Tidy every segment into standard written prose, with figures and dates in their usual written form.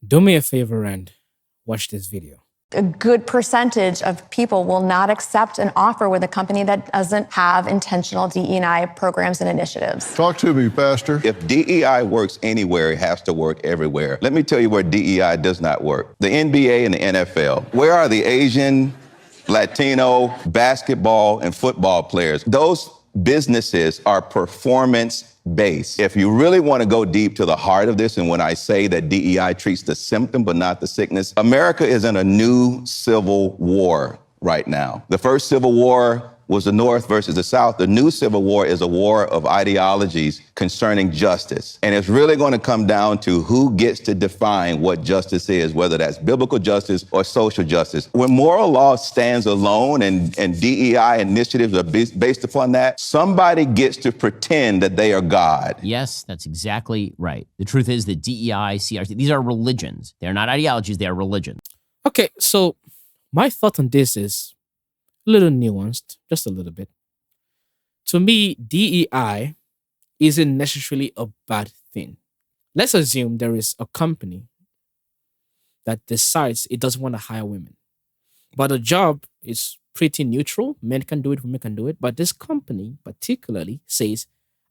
Do me a favor and watch this video. A good percentage of people will not accept an offer with a company that doesn't have intentional DE&I programs and initiatives. Talk to me, Pastor. If DEI works anywhere, it has to work everywhere. Let me tell you where DEI does not work. The NBA and the NFL. Where are the Asian, Latino, basketball, and football players? Those businesses are performance-based. If you really want to go deep to the heart of this, and when I say that DEI treats the symptom but not the sickness, America is in a new civil war right now. The first civil war was the North versus the South. The new civil war is a war of ideologies concerning justice. And it's really going to come down to who gets to define what justice is, whether that's biblical justice or social justice. When moral law stands alone and DEI initiatives are based upon that, somebody gets to pretend that they are God. Yes, that's exactly right. The truth is that DEI, CRT, these are religions. They're not ideologies, they are religions. Okay, so my thought on this is a little nuanced, just a little bit. To me, DEI isn't necessarily a bad thing. Let's assume there is a company that decides it doesn't want to hire women, but the job is pretty neutral. Men can do it, women can do it. But this company particularly says,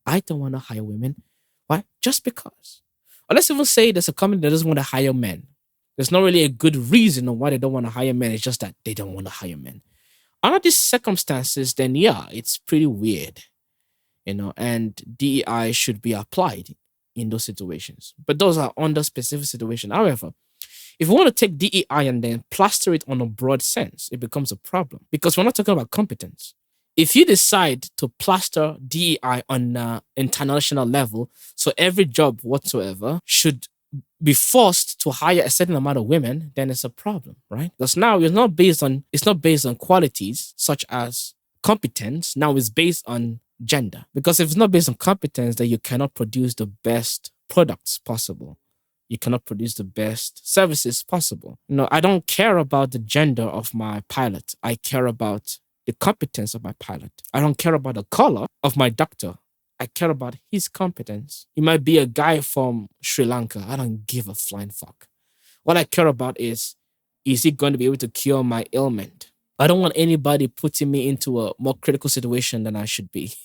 I don't want to hire women. Why? Just because. Or let's even say there's a company that doesn't want to hire men. There's not really a good reason on why they don't want to hire men. It's just that they don't want to hire men. Under these circumstances, then yeah, it's pretty weird, and DEI should be applied in those situations. But those are under specific situations. However, if we want to take DEI and then plaster it on a broad sense, it becomes a problem because we're not talking about competence. If you decide to plaster DEI on an international level, so every job whatsoever should be forced to hire a certain amount of women, then it's a problem, right? Because now it's not based on qualities such as competence. Now it's based on gender. Because if it's not based on competence, then you cannot produce the best products possible. You cannot produce the best services possible. I don't care about the gender of my pilot. I care about the competence of my pilot. I don't care about the color of my doctor. I care about his competence. He might be a guy from Sri Lanka. I don't give a flying fuck. What I care about is he going to be able to cure my ailment? I don't want anybody putting me into a more critical situation than I should be.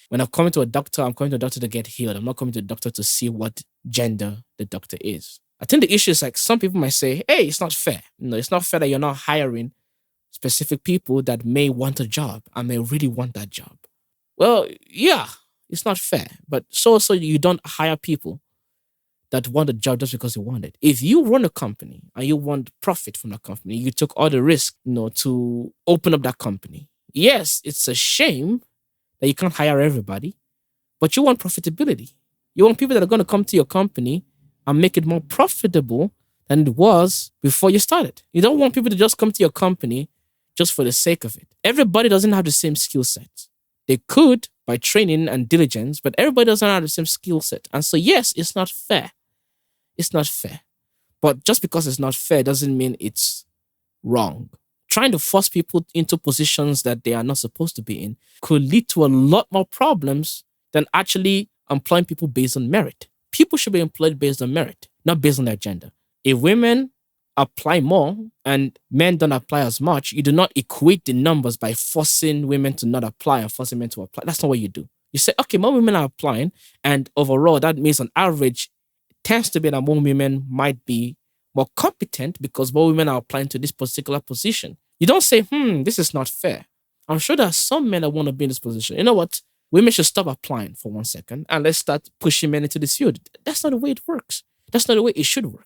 When I'm coming to a doctor, I'm coming to a doctor to get healed. I'm not coming to a doctor to see what gender the doctor is. I think the issue is like some people might say, hey, it's not fair. It's not fair that you're not hiring specific people that may want a job and may really want that job. Well, yeah. It's not fair, but so you don't hire people that want a job just because you want it. If you run a company and you want profit from that company, you took all the risk, to open up that company. Yes, it's a shame that you can't hire everybody, but you want profitability. You want people that are going to come to your company and make it more profitable than it was before you started. You don't want people to just come to your company just for the sake of it. Everybody doesn't have the same skill set. They could by training and diligence, but everybody doesn't have the same skill set. And so, yes, it's not fair. It's not fair. But just because it's not fair doesn't mean it's wrong. Trying to force people into positions that they are not supposed to be in could lead to a lot more problems than actually employing people based on merit. People should be employed based on merit, not based on their gender. If women apply more and men don't apply as much, you do not equate the numbers by forcing women to not apply and forcing men to apply. That's not what you do. You say, okay, more women are applying, and overall, that means on average, it tends to be that more women might be more competent because more women are applying to this particular position. You don't say, this is not fair. I'm sure there are some men that want to be in this position. You know what? Women should stop applying for 1 second and let's start pushing men into this field. That's not the way it works. That's not the way it should work.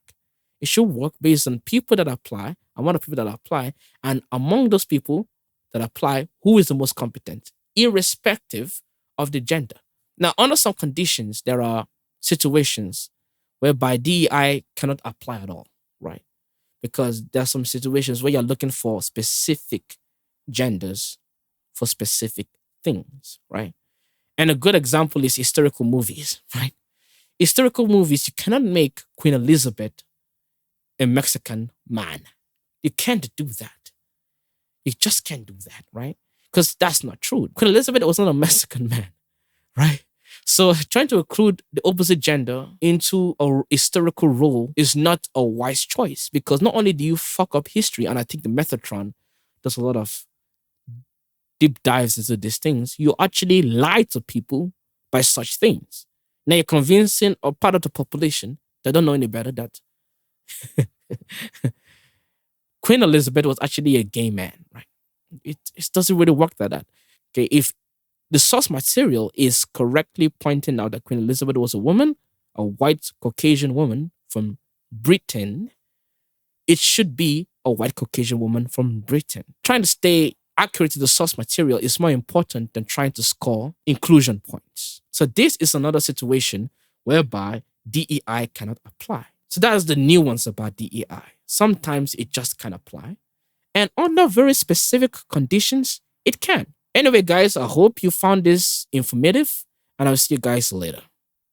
It should work based on people that apply, amount of people that apply, and among those people that apply, who is the most competent, irrespective of the gender. Now, under some conditions, there are situations whereby DEI cannot apply at all, right? Because there are some situations where you're looking for specific genders for specific things, right? And a good example is historical movies, right? Historical movies, you cannot make Queen Elizabeth a Mexican man. You can't do that. You just can't do that, right? Because that's not true. Queen Elizabeth was not a Mexican man, right? So trying to include the opposite gender into a historical role is not a wise choice, because not only do you fuck up history, and I think the Methodron does a lot of deep dives into these things, you actually lie to people by such things. Now you're convincing a part of the population that don't know any better that Queen Elizabeth was actually a gay man, right? It doesn't really work like that. Okay, if the source material is correctly pointing out that Queen Elizabeth was a woman, a white Caucasian woman from Britain, it should be a white Caucasian woman from Britain. Trying to stay accurate to the source material is more important than trying to score inclusion points. So this is another situation whereby DEI cannot apply. So that is the nuance about DEI. Sometimes it just can apply, and under very specific conditions, it can. Anyway, guys, I hope you found this informative, and I'll see you guys later.